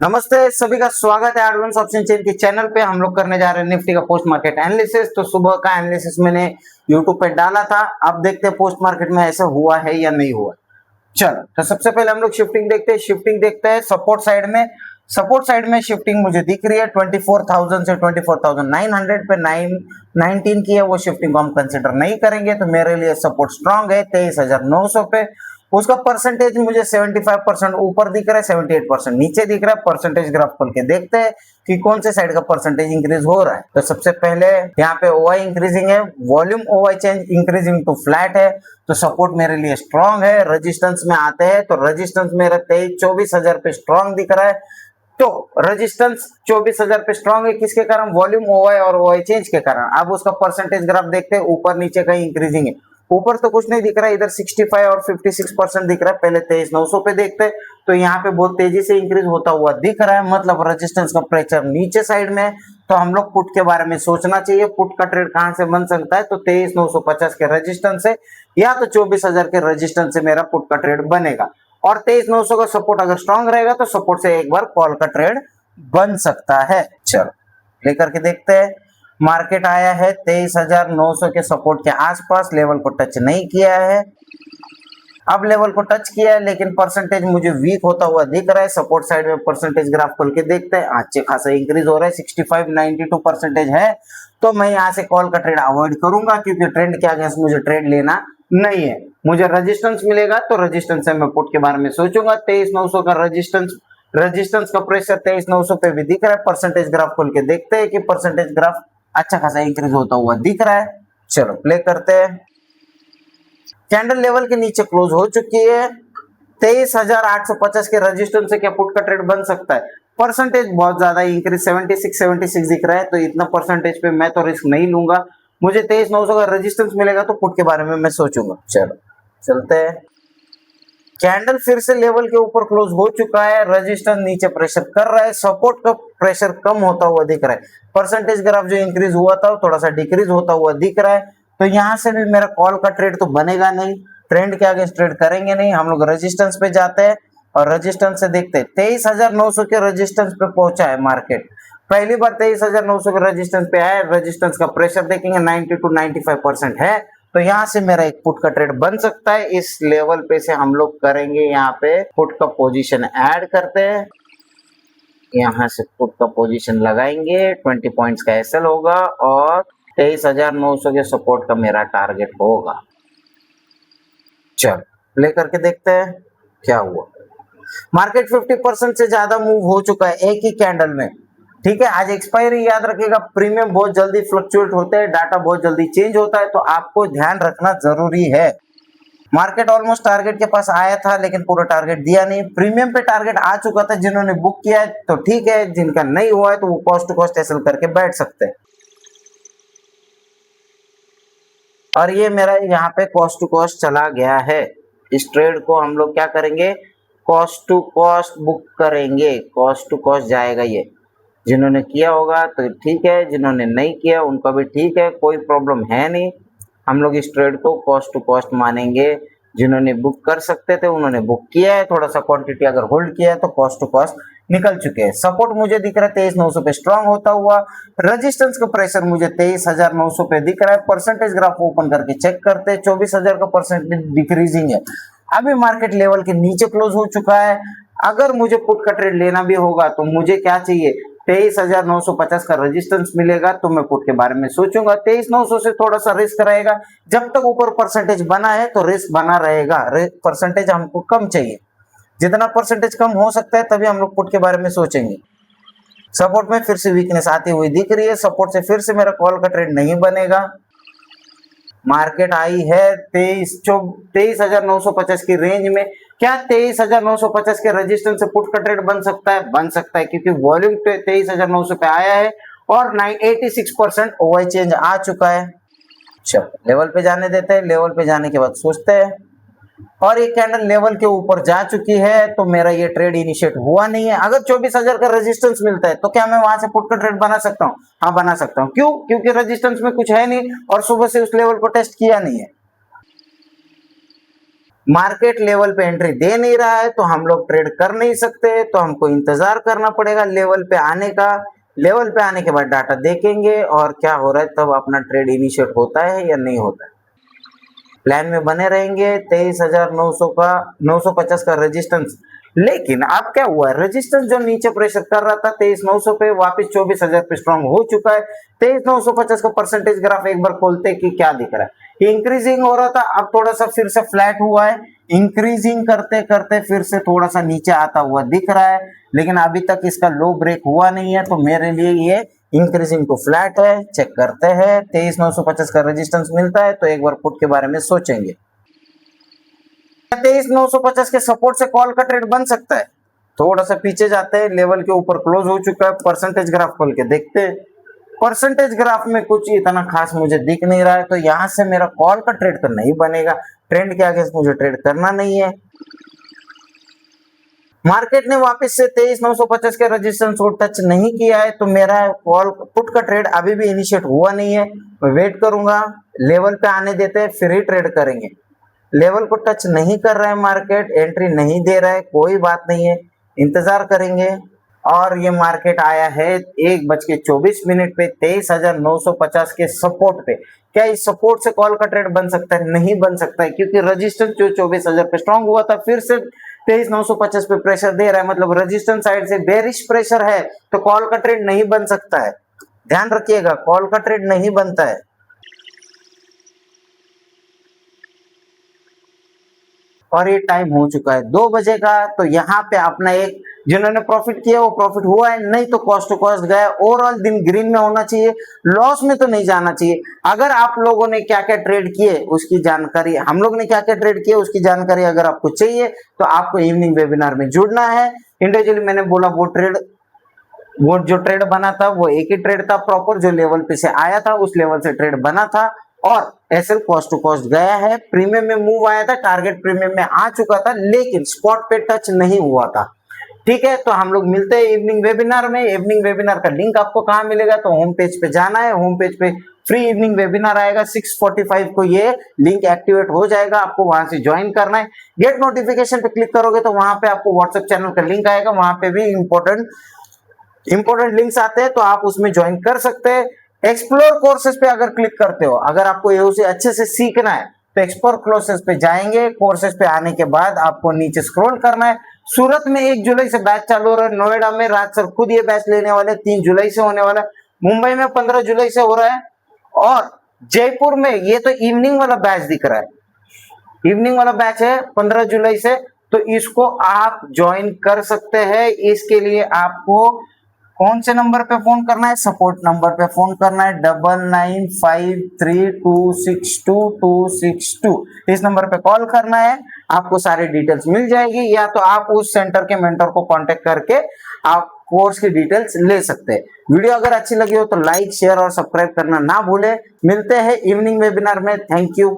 नमस्ते सभी का स्वागत है एडवांस ऑप्शन चेन के चैनल पे। हम लोग करने जा रहे हैं निफ्टी का पोस्ट मार्केट एनालिसिस। तो सुबह का एनालिसिस मैंने यूट्यूब पे डाला था, अब देखते हैं पोस्ट मार्केट में ऐसा हुआ है या नहीं हुआ। चलो तो सबसे पहले हम लोग शिफ्टिंग देखते हैं। शिफ्टिंग देखते हैं सपोर्ट साइड में शिफ्टिंग मुझे दिख रही है 24,000 से 24,900 पे 19 की है, वो शिफ्टिंग को हम कंसिडर नहीं करेंगे। तो मेरे लिए सपोर्ट स्ट्रांग है 23,900 पे। उसका परसेंटेज मुझे 75% ऊपर दिख रहा है, 78% नीचे दिख रहा है। परसेंटेज ग्राफ खोल के देखते हैं कि कौन से साइड का परसेंटेज इंक्रीज हो रहा है। तो सबसे पहले यहाँ पे ओआई इंक्रीजिंग है, volume OI change increasing to flat है, तो सपोर्ट मेरे लिए स्ट्रांग है। रेजिस्टेंस में आते हैं तो रेजिस्टेंस मेरा 24,000 पे स्ट्रांग दिख रहा है। तो रेजिस्टेंस 24,000 पे स्ट्रांग है, किसके कारण? वॉल्यूम ओआई और ओआई चेंज के कारण। अब उसका परसेंटेज ग्राफ देखते हैं, ऊपर नीचे कहीं इंक्रीजिंग है। ऊपर तो कुछ नहीं दिख रहा है, इधर 65 और 56% दिख रहा है। पहले 23,900 पे देखते हैं तो यहाँ पे बहुत तेजी से इंक्रीज होता हुआ दिख रहा है, मतलब रेजिस्टेंस का प्रेशर नीचे साइड में। तो हम लोग पुट के बारे में सोचना चाहिए। पुट का ट्रेड कहां से बन सकता है? तो 23,950 के रेजिस्टेंस से या तो 24,000 के रेजिस्टेंस से मेरा पुट का ट्रेड बनेगा। और 23,900 का सपोर्ट अगर स्ट्रांग रहेगा तो सपोर्ट से एक बार कॉल का ट्रेड बन सकता है। चलो लेकर के देखते हैं। मार्केट आया है 23,900 के सपोर्ट के आसपास, लेवल को टच नहीं किया है। अब लेवल को टच किया है लेकिन परसेंटेज मुझे वीक होता हुआ दिख रहा है। सपोर्ट साइड में परसेंटेज ग्राफ खोल के देखते हैं, अच्छे खासा इंक्रीज हो रहा है, 65-92% है। तो मैं यहाँ से कॉल का ट्रेड अवॉइड करूंगा, क्योंकि ट्रेंड के अगेंस्ट मुझे ट्रेड लेना नहीं है। मुझे रेजिस्टेंस मिलेगा तो रेजिस्टेंस से मैं पुट के बारे में सोचूंगा। 23,900 का रेजिस्टेंस का प्रेशर 23,900 पे भी दिख रहा है। परसेंटेज ग्राफ खोल के देखते हैं कि परसेंटेज ग्राफ अच्छा खासा इंक्रीज होता हुआ दिख रहा है। चलो प्ले करते हैं। कैंडल लेवल के नीचे क्लोज हो चुकी है। 23,850 के रेजिस्टेंस से क्या पुट का ट्रेड बन सकता है? परसेंटेज बहुत ज्यादा इंक्रीज 76 दिख रहा है, तो इतना परसेंटेज पे मैं तो रिस्क नहीं लूंगा। मुझे 23,900 का रेजिस्टेंस मिलेगा तो पुट के बारे में मैं सोचूंगा। चलो चलते हैं। कैंडल फिर से लेवल के ऊपर क्लोज हो चुका है, रेजिस्टेंस नीचे प्रेशर कर रहा है, सपोर्ट का प्रेशर कम होता हुआ दिख रहा है। परसेंटेज ग्राफ जो इंक्रीज हुआ था थोड़ा सा डिक्रीज होता हुआ दिख रहा है। तो यहां से भी मेरा कॉल का ट्रेड तो बनेगा नहीं, ट्रेंड के आगे ट्रेड करेंगे नहीं। हम लोग रेजिस्टेंस पे जाते हैं और रेजिस्टेंस से देखते हैं। 23,900 के रेजिस्टेंस पे पहुंचा है मार्केट। पहली बार 23,900 के रेजिस्टेंस पे आया। रेजिस्टेंस का प्रेशर देखेंगे 90 to 95% है। तो यहाँ से मेरा एक पुट का ट्रेड बन सकता है। इस लेवल पे से हम लोग करेंगे, यहाँ पे पुट का पोजीशन ऐड करते हैं। यहाँ से पुट का पोजीशन लगाएंगे, 20 पॉइंट्स का एसएल होगा और 23,900 के सपोर्ट का मेरा टारगेट होगा। चलो प्ले करके देखते हैं क्या हुआ। मार्केट 50% से ज्यादा मूव हो चुका है एक ही कैंडल में। ठीक है, आज एक्सपायरी याद रखिएगा। प्रीमियम बहुत जल्दी फ्लक्चुएट होते हैं, डाटा बहुत जल्दी चेंज होता है, तो आपको ध्यान रखना जरूरी है। मार्केट ऑलमोस्ट टारगेट के पास आया था लेकिन पूरा टारगेट दिया नहीं। प्रीमियम पे टारगेट आ चुका था, जिन्होंने बुक किया है तो ठीक है, जिनका नहीं हुआ है तो वो कॉस्ट टू कॉस्ट एसएल करके बैठ सकते हैं। और ये मेरा यहाँ पे कॉस्ट टू कॉस्ट चला गया है। इस ट्रेड को हम लोग क्या करेंगे? कॉस्ट टू कॉस्ट बुक करेंगे। कॉस्ट टू कॉस्ट जाएगा ये। जिन्होंने किया होगा तो ठीक है, जिन्होंने नहीं किया उनका भी ठीक है, कोई प्रॉब्लम है नहीं। हम लोग इस ट्रेड को कॉस्ट टू कॉस्ट मानेंगे। जिन्होंने बुक कर सकते थे उन्होंने बुक किया है, थोड़ा सा क्वांटिटी अगर होल्ड किया है तो कॉस्ट टू कॉस्ट निकल चुके हैं। सपोर्ट मुझे दिख रहा है 23,900 पे स्ट्रांग होता हुआ। रेजिस्टेंस का प्रेशर मुझे 23,900 पे दिख रहा है। परसेंटेज ग्राफ ओपन करके चेक करते हैं, 24,000 का परसेंटेज डिक्रीजिंग है। अभी मार्केट लेवल के नीचे क्लोज हो चुका है। अगर मुझे पुट का ट्रेड लेना भी होगा तो मुझे क्या चाहिए? 23,950 का रेजिस्टेंस मिलेगा तो मैं पुट के बारे में सोचूंगा। 23,900 से थोड़ा सा रिस्क रहेगा। जब तक ऊपर परसेंटेज बना है तो रिस्क बना रहेगा। परसेंटेज हमको कम चाहिए, जितना परसेंटेज कम हो सकता है तभी हम लोग पुट के बारे में सोचेंगे। सपोर्ट में फिर से वीकनेस आती हुई दिख रही है, सपोर्ट से फिर से मेरा कॉल का ट्रेड नहीं बनेगा। मार्केट आई है 23,950 की रेंज में। क्या 23,950 के रेजिस्टेंस से पुट का ट्रेड बन सकता है? बन सकता है, क्योंकि वॉल्यूम 23,900 पे आया है और 86% ओआई चेंज आ चुका है। चलो लेवल पे जाने देते हैं, लेवल पे जाने के बाद सोचते हैं। और ये कैंडल लेवल के ऊपर जा चुकी है तो मेरा ये ट्रेड इनिशिएट हुआ नहीं है। अगर 24,000 का रेजिस्टेंस मिलता है तो क्या मैं वहां से पुट का ट्रेड बना सकता हूँ? हाँ बना सकता हूँ। क्यों? क्योंकि रेजिस्टेंस में कुछ है नहीं और सुबह से उस लेवल को टेस्ट किया नहीं है। मार्केट लेवल पे एंट्री दे नहीं रहा है तो हम लोग ट्रेड कर नहीं सकते, तो हमको इंतजार करना पड़ेगा लेवल पे आने का। लेवल पे आने के बाद डाटा देखेंगे और क्या हो रहा है तब अपना ट्रेड इनिशिएट होता है या नहीं होता है। प्लान में बने रहेंगे। 23,900 का 950 का रेजिस्टेंस, लेकिन अब क्या हुआ है, रेजिस्टेंस जो नीचे प्रेशर कर रहा था 23,900 पे, वापस 24,000 पे स्ट्रॉन्ग हो चुका है। 23,950 का परसेंटेज ग्राफ एक बार खोलते कि क्या दिख रहा है, इंक्रीजिंग हो रहा था, अब थोड़ा सा फिर से फ्लैट हुआ है। इंक्रीजिंग करते करते फिर से थोड़ा सा नीचे आता हुआ दिख रहा है, लेकिन अभी तक इसका लो ब्रेक हुआ नहीं है, तो मेरे लिए ये इंक्रीजिंग टू फ्लैट है। चेक करते हैं, 23,950 का रेजिस्टेंस मिलता है तो एक बार पुट के बारे में सोचेंगे। 23,950 के सपोर्ट से कॉल का ट्रेड बन सकता है। थोड़ा सा पीछे जाते हैं, लेवल के ऊपर क्लोज हो चुका है। परसेंटेज ग्राफ खोल के देखते हैं, परसेंटेज ग्राफ में कुछ इतना खास मुझे दिख नहीं रहा है, तो यहां से मेरा कॉल का ट्रेड तो नहीं बनेगा। ट्रेंड के आगे मुझे ट्रेड करना नहीं है। मार्केट ने वापस से 23,950 के रेजिस्टेंस को टच नहीं किया है, तो मेरा कॉल पुट का ट्रेड अभी भी इनिशिएट हुआ नहीं है। मैं वेट करूंगा, लेवल पे आने देते हैं फिर ही ट्रेड करेंगे। लेवल को टच नहीं कर रहा है मार्केट, एंट्री नहीं दे रहा है, कोई बात नहीं है, इंतजार करेंगे। और ये मार्केट आया है 1:24 पे 23,950 के सपोर्ट पे। क्या इस सपोर्ट से कॉल का ट्रेड बन सकता है? नहीं बन सकता है, क्योंकि रेजिस्टेंस जो 24,000 पे स्ट्रॉन्ग हुआ था फिर से 23,950 पे प्रेशर दे रहा है, मतलब रेजिस्टेंस साइड से बेरिश प्रेशर है, तो कॉल का ट्रेड नहीं बन सकता है। ध्यान रखिएगा, कॉल का ट्रेड नहीं बनता है। और ये टाइम हो चुका है 2 बजे का, तो यहाँ पे अपना एक जिन्होंने प्रॉफिट किया वो प्रॉफिट हुआ है, नहीं तो कॉस्ट टू कॉस्ट गया। ओवरऑल दिन ग्रीन में होना चाहिए, लॉस में तो नहीं जाना चाहिए। अगर आप लोगों ने क्या क्या ट्रेड किए उसकी जानकारी, हम लोग ने क्या क्या ट्रेड किए उसकी जानकारी अगर आपको चाहिए तो आपको इवनिंग वेबिनार में जुड़ना है। इंडिविजुअली मैंने बोला वो जो ट्रेड बना था वो एक ही ट्रेड था प्रॉपर, जो लेवल पे से आया था उस लेवल से ट्रेड बना था, और एसएल कॉस्ट टू कॉस्ट गया है। प्रीमियम में मूव आया था, टारगेट प्रीमियम में आ चुका था, लेकिन स्पॉट पे टच नहीं हुआ था। ठीक है, तो हम लोग मिलते हैं इवनिंग वेबिनार में। इवनिंग वेबिनार का लिंक आपको कहाँ मिलेगा, तो होम पेज पे जाना है। होम पेज पे फ्री इवनिंग वेबिनार आएगा, 6:45 को ये लिंक एक्टिवेट हो जाएगा, आपको वहां से ज्वाइन करना है। गेट नोटिफिकेशन पे क्लिक करोगे तो वहां पे आपको व्हाट्सएप चैनल का लिंक आएगा, वहां पे भी इंपॉर्टेंट लिंक्स आते हैं, तो आप उसमें ज्वाइन कर सकते हैं। एक्सप्लोर कोर्सेज पे अगर क्लिक करते हो, अगर आपको ये उसे अच्छे से सीखना है तो एक्सप्लोर कोर्सेज पे जाएंगे। कोर्सेज पे आने के बाद आपको नीचे स्क्रॉल करना है। सूरत में 1 जुलाई से बैच चालू हो रहा है, नोएडा में राज सर खुद ये बैच लेने वाले, 3 जुलाई से होने वाला है, मुंबई में 15 जुलाई से हो रहा है, और जयपुर में ये तो इवनिंग वाला बैच दिख रहा है, इवनिंग वाला बैच है 15 जुलाई से, तो इसको आप ज्वाइन कर सकते हैं। इसके लिए आपको कौन से नंबर पे फोन करना है, सपोर्ट नंबर पे फोन करना है, 9953262262। इस नंबर पे कॉल करना है, आपको सारी डिटेल्स मिल जाएगी, या तो आप उस सेंटर के मेंटर को कांटेक्ट करके आप कोर्स की डिटेल्स ले सकते हैं। वीडियो अगर अच्छी लगी हो तो लाइक शेयर और सब्सक्राइब करना ना भूले। मिलते हैं इवनिंग वेबिनार में। Thank you.